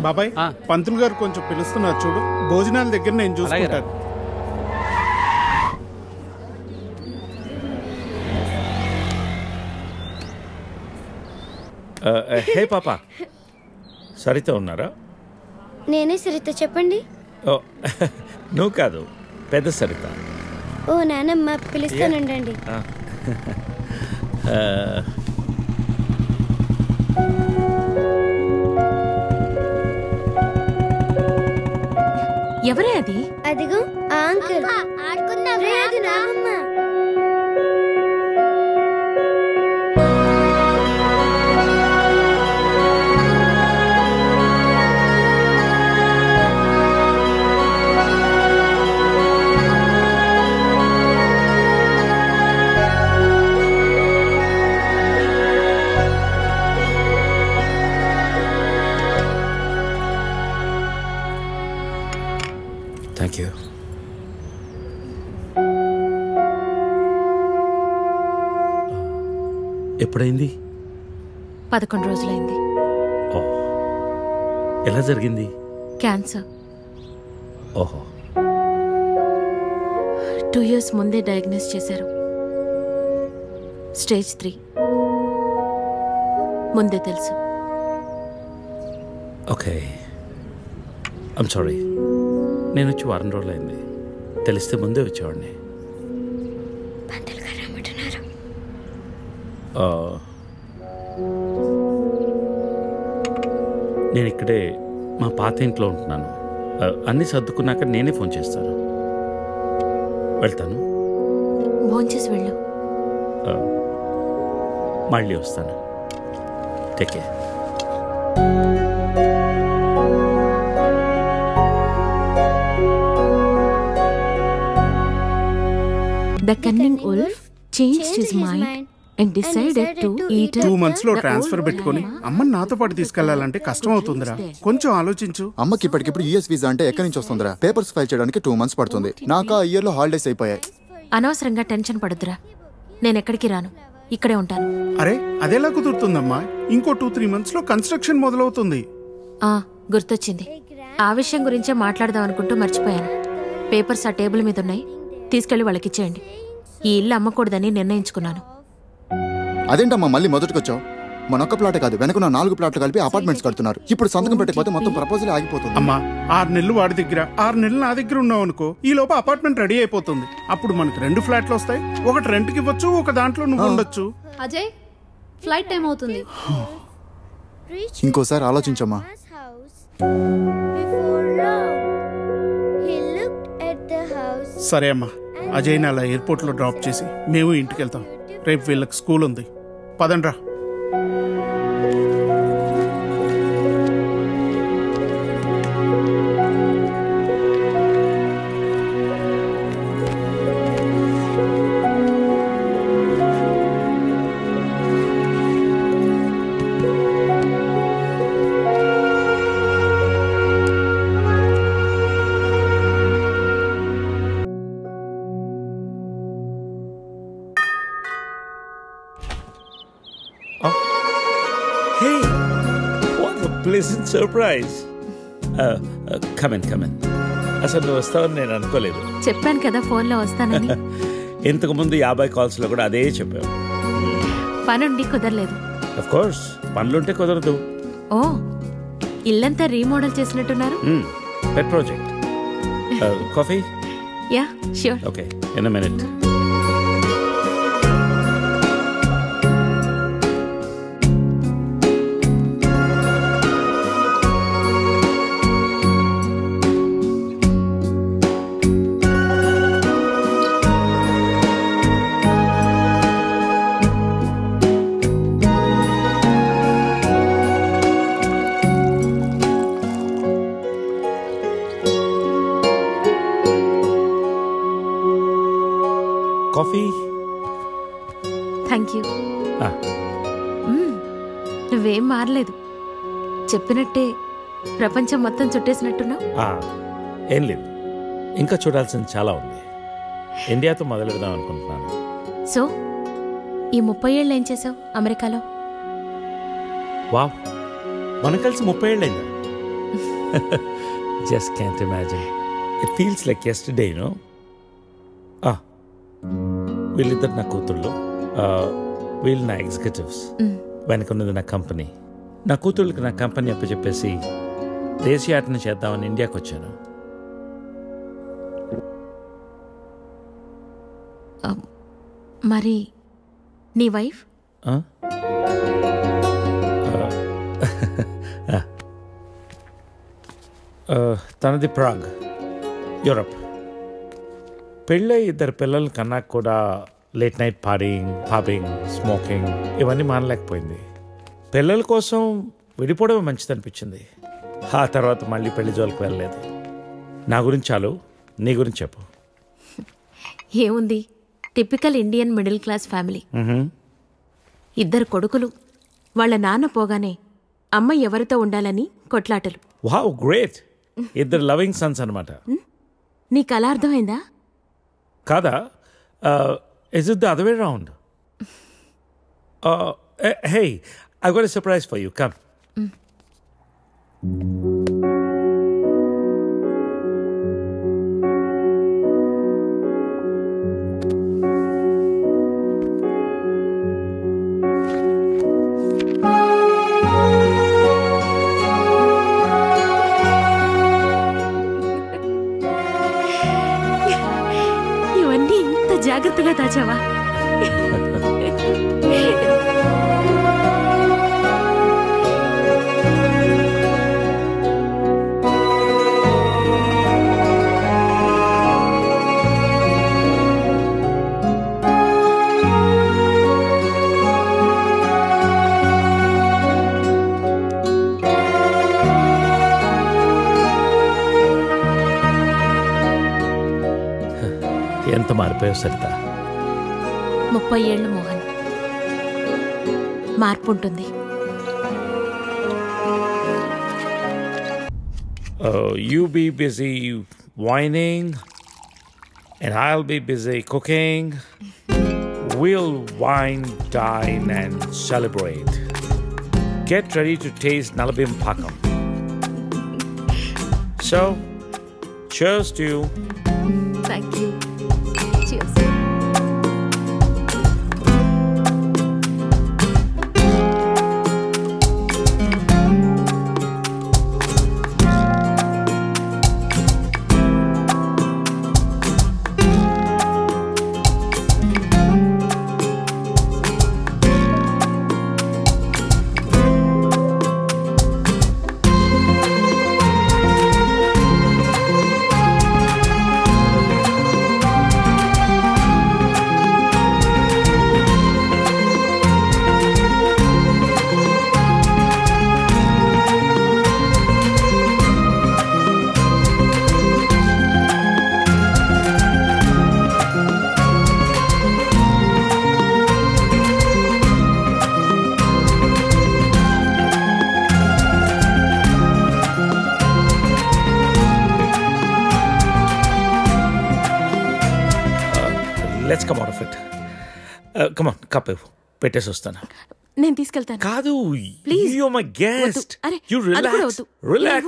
బాబాయ్ పంతులు గారు కొంచెం పిలుస్తున్నారు చూడు, భోజనాల దగ్గర నేను చూసుకుంటాను. హే పాపా, సరిత ఉన్నారా? నేనే సరిత, చెప్పండి. ఓ నువ్వు కాదు, పెద్ద సరిత. ఓ నానమ్మ, పిలుస్తానండి. ఎవరే అది? అదిగో ఆ అంకుల్. అది నానమ్మ. Thank you. ఎప్పుడైంది? 11 రోజులైంది. ఓ, ఎలా జరిగింది? క్యాన్సర్. ఓహో. 2 years ముందే డయాగ్నోస్ చేశారు. స్టేజ్ 3. ముందే తెలుసు. Okay, I'm sorry. నేను వచ్చి 1 రోజులైంది. తెలిస్తే ముందే వచ్చేవాడిని. నేను ఇక్కడే మా పాత ఇంట్లో ఉంటున్నాను. అన్నీ సర్దుకున్నాక నేనే ఫోన్ చేస్తాను. వెళ్తాను. భోంచేసి వెళ్ళు. మళ్ళీ వస్తాను. Take care. The cunning wolf changed his mind and decided to eat 2 months లో ట్రాన్స్ఫర్ పెట్టుకుని అమ్మని నాతో పాటు తీసుకెళ్లాలంటే కష్టం అవుతుందిరా. కొంచెం ఆలోచించు. అమ్మకి ఇప్పటికిప్పుడు యూఎస్ వీసా అంటే ఎక్కడి నుంచి వస్తుందిరా? పేపర్స్ ఫైల్ చేయడానికి 2 months పడుతుంది. నాకు ఆ ఇయర్ లో హాలిడేస్ అయిపోయాయి. అనవసరంగా టెన్షన్ పడొద్దురా. నేను ఎక్కడికి రాను, ఇక్కడే ఉంటాను. అరే అదెలా కుదురుతుందమ్మా? ఇంకో 2-3 months లో కన్స్ట్రక్షన్ మొదలవుతుంది. గుర్తొచ్చింది. ఆ విషయం గురించే మాట్లాడదాం అనుకుంటూ మర్చిపోయాను. పేపర్స్ ఆ టేబుల్ మీద ఉన్నాయి, తీసుకెళ్లి వాళ్ళకిచ్చేయండి. ఈ ఇల్లు అమ్మకూడదని నిర్ణయించుకున్నాను. అదేంటమ్మా మళ్ళీ మొదటికొచ్చావు? మనొక్క ప్లాట్ కాదు, వెనక 4 ప్లాట్లు కలిపి అపార్ట్మెంట్స్ కడుతున్నారు. ఇప్పుడు సంతకం పెట్టకపోతే మొత్తం ప్రపోజల్ ఆగిపోతుంది. అమ్మా 6 నెలలు వాడి దగ్గర, 6 నెలలు నా దగ్గర ఉన్నావు అనుకో, ఈ లోపు అపార్ట్మెంట్ రెడీ అయిపోతుంది. అప్పుడు మనకు 2 ఫ్లాట్లు వస్తాయి. ఒకటి రెంట్కి ఇవ్వచ్చు, ఒక దాంట్లో నువ్వు ఉండొచ్చు. అజయ్, ఫ్లైట్ టైం అవుతుంది. ఇంకోసారి ఆలోచించమ్మా. సరే అమ్మా, అజయ్ని అలా ఎయిర్పోర్ట్ లో డ్రాప్ చేసి మేము ఇంటికి వెళ్తాం. రేపు వీళ్ళకి స్కూల్ ఉంది. పదండ్రా. Pleasant surprise. Come in. అసలు నువ్వు వస్తావని నేను అనుకోలేదు. చెప్పాను కదా ఫోన్లో వస్తానని. ఇంతకు ముందు 50 కాల్స్లో కూడా అదే చెప్పావు. పనుండి కుదరలేదు. ఆఫ్ కోర్స్, పనులుంటే కుదరదు. ఓ, ఇల్లంతా రీమోడల్ చేసినట్టున్నారు. పెట్ project. Coffee? Yeah sure. Okay, in a minute. Coffee? Thank you. నువ్వేం మారలేదు, చెప్పినట్టే ప్రపంచం మొత్తం చుట్టేసినట్టున్నావు. ఏం లేదు, ఇంకా చూడాల్సింది చాలా ఉంది. ఇండియాతో మొదలు పెడదాం అనుకుంటున్నాను. సో ఈ 30 ఏళ్ళు ఏం చేసావు అమెరికాలో? వావ్, మనం కలిసి 30 ఏళ్ళైందా? Just can't imagine. It feels like yesterday, you know. వీళ్ళిద్దరు నా కూతుళ్ళు, వీళ్ళు నా ఎగ్జిక్యూటివ్స్, వెనకున్నది నా కంపెనీ. నా కూతుళ్ళకి నా కంపెనీ అప్పచెప్పేసి దేశీయాటన చేద్దామని ఇండియాకి వచ్చాను. మరి నీ వైఫ్? తనది ప్రాగ్, యూరప్. పెళ్ళై 2 పిల్లలు కన్నా కూడా late night partying, pubbing, smoking ఇవన్నీ మానలేకపోయింది. పిల్లల కోసం విడిపోవడం మంచిది అనిపించింది. ఆ తర్వాత మళ్ళీ పెళ్లి జోలికి వెళ్ళలేదు. నా గురించి చాలు, నీ గురించి చెప్పు. ఏముంది, typical Indian middle class family. 2 కొడుకులు. వాళ్ళ నాన్న పోగానే అమ్మ ఎవరితో ఉండాలని కొట్లాటలు. Wow, great. 2 లవింగ్ సన్స్ అనమాట. నీకు అలా అర్థమైందా? కాదా? Is it the other way round? Hey, I got a surprise for you. Come. ఇవన్నీ ఇంత జాగ్రత్తగా దాచావా? ఎంత మారిపోయావు సరిత. 30 ఏళ్ళు మోహన్. మార్పు ఉంటుంది. You be busy whining and I'll be busy cooking. We'll wine, dine and celebrate. Get ready to taste Nalabim Pakam. So, cheers to you. Thank you. Let's come out of it. Come on, cup పెట్టేసి వస్తాను. నేను తీసుకెళ్తాను. కాదు, please. you're my guest. అరే, You అది కూడా relax. వద్దు. Relax.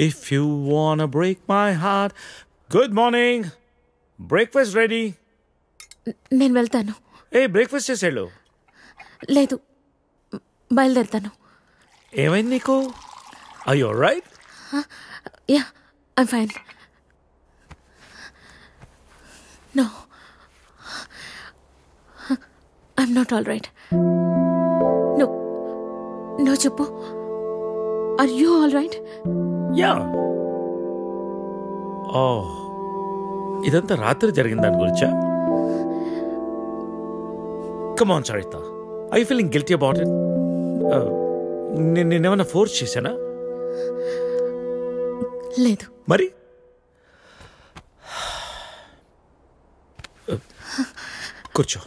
If you wanna break my heart. Good morning. Breakfast ready. నేను వెళ్తాను. బ్రేక్ఫాస్ట్ చేసేళ్ళు. లేదు, బయలుదేరుతాను. ఏమైంది నీకు? Are you alright? Yeah, I'm fine. No, I'm not all right. No చెప్పు. Are you all right? Yeah. ఇదంతా రాత్రి జరిగిన దాని గురించా? Come on Saritha, I feeling guilty about it? నేనేమైనా ఫోర్స్ చేశానా? లేదు. మరి కూర్చో.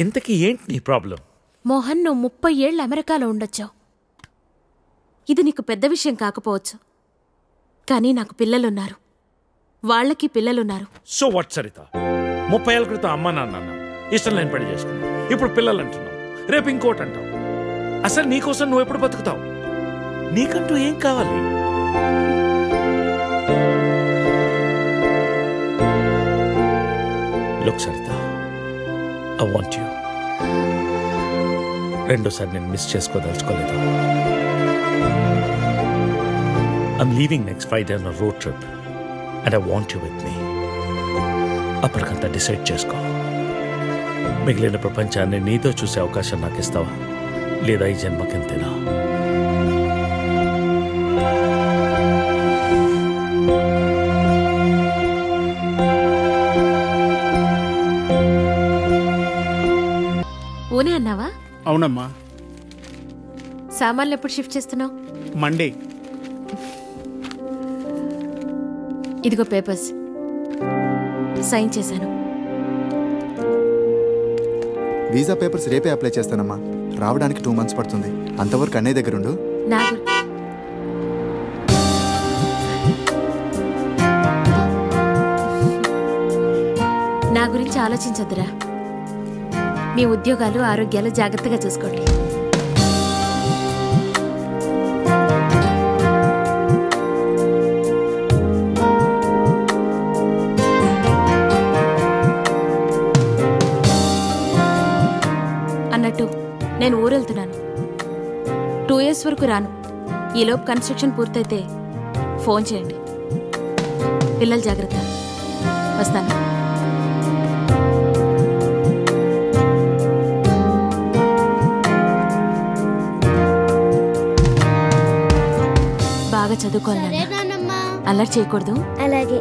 ఇంతకీ ఏంటి నీ ప్రాబ్లం? మోహన్, నువ్వు 30 ఏళ్ళు అమెరికాలో ఉండొచ్చావు. ఇది నీకు పెద్ద విషయం కాకపోవచ్చు, కానీ నాకు పిల్లలున్నారు, వాళ్ళకి పిల్లలున్నారు. సో వాట్ సరిత, 30 ఏళ్ళ క్రితం అమ్మ నాన్న ఇష్టం లేని పెళ్లి చేసుకున్నావు, ఇప్పుడు పిల్లలు అంటున్నావు, రేపు ఇంకోటి అంటావు. అసలు నీకోసం నువ్వు ఎప్పుడు బతుకుతావు? నీకంటూ ఏం కావాలి? Look Saritha, I want you. రెండోసారి నేను మిస్ చేసుకోదలుచుకోలేదు. I'm leaving next Friday on road trip and I want you with me. అప్పటికంతా డిసైడ్ చేసుకో. మిగిలిన ప్రపంచాన్ని నీతో చూసే అవకాశం నాకు ఇస్తావా, లేదా ఈ జన్మకింతేనా? ఊనే అన్నావా? అవునమ్మా. సామాన్లు ఎప్పుడు షిఫ్ట్ చేస్తున్నావు? మండే. ఇదిగో పేపర్స్, సైన్ చేశాను. వీసా పేపర్స్ రేపే అప్లై చేస్తానమ్మా. రావడానికి 2 months పడుతుంది. అంతవరకు అన్నయ్య దగ్గర ఉండు. నా గురించి ఆలోచించొద్దురా. మీ ఉద్యోగాలు ఆరోగ్యాలు జాగ్రత్తగా చూసుకోండి. అన్నట్టు నేను ఊరెళ్తున్నాను. 2 years వరకు రాను. ఈలోపు కన్స్ట్రక్షన్ పూర్తయితే ఫోన్ చేయండి. పిల్లలు జాగ్రత్త. వస్తాను. బాగా చదువుకోవాలి. సరే నాన్నమ్మా. అల్లరి చేయకూడదు. అలాగే.